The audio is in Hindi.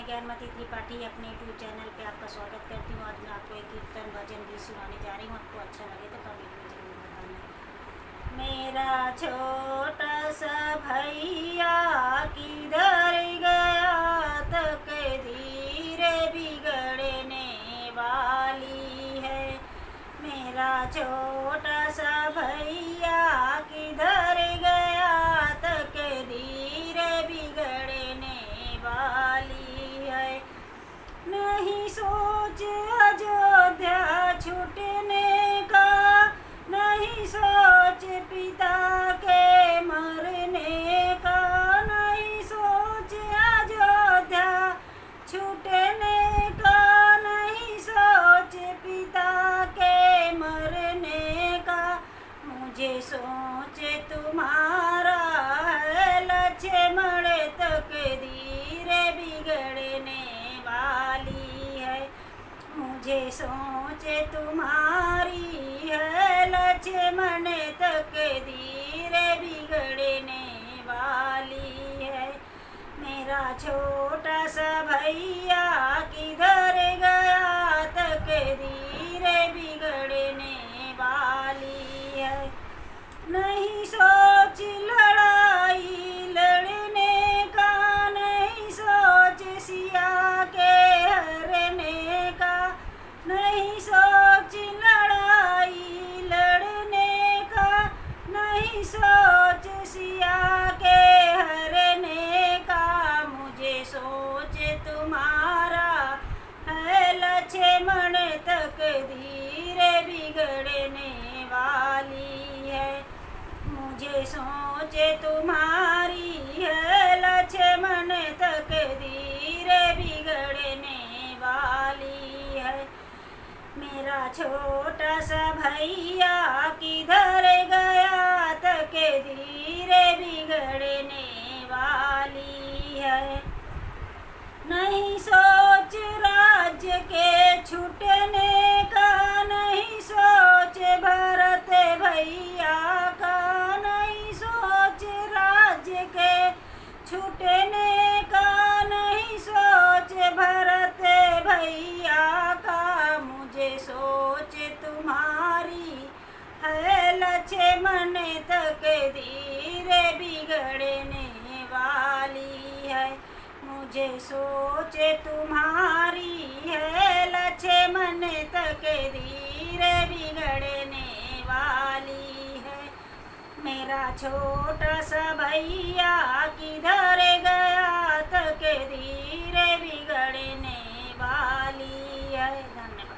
ज्ञानमती त्रिपाठी अपने यूट्यूब चैनल पे आपका स्वागत करती हूँ। आज मैं आपको एक कीर्तन भजन गीत सुनाने जा रही हूँ। आपको अच्छा लगे तो कमेंट में जरूर बताना। मेरा छोटा सा भैया किधर गया, तक धीरे बिगड़ने वाली है। मेरा छोटा सा भैया किधर गया, तक धीरे बिगड़ने वाली है। नहीं सोच अयोध्या छूटने का, नहीं सोच पिता के मरने का, नहीं सोच अयोध्या छूटने का, नहीं सोच पिता के मरने का। मुझे सोच तुम्हारा है लक्ष्मण, तक धीरे बिगड़ने वाली है। मुझे सोच तुम्हारी है लक्ष्मण, तक धीरे बिगड़ने वाली है। मेरा छोटा सा भैया किधर गया, तक धीरे बिगड़ने वाली है। नहीं सोच लड़ाई लड़ने का, नहीं सोच सिया के हरने का, नहीं सोच लड़ाई लड़ने का, नहीं सोच सिया के हरने का। मुझे सोच तुम्हारा है लक्ष्मण, तक धीरे बिगड़ने वाली है। मुझे सोच तुम्हारी है लक्ष्मण, तक धीरे बिगड़ने वाली है। मेरा छोटा सा भैया किधर गया, तक धीरे बिगड़ने वाली है। नहीं सोच राज्य के छूटने का, नहीं सोच भरत भैया का, नहीं सोच राज्य के छूटने का, नहीं सोच भरत भैया का। मुझे सोच तुम्हारी है लक्ष्मण, तक धीरे बिगड़ने वाली है। मुझे सोच तुम्हारी है लक्ष्मण, तक धीरे बिगड़ने वाली है। मेरा छोटा सा भैया किधर गया, तक धीरे बिगड़ने वाली है। धन्यवाद।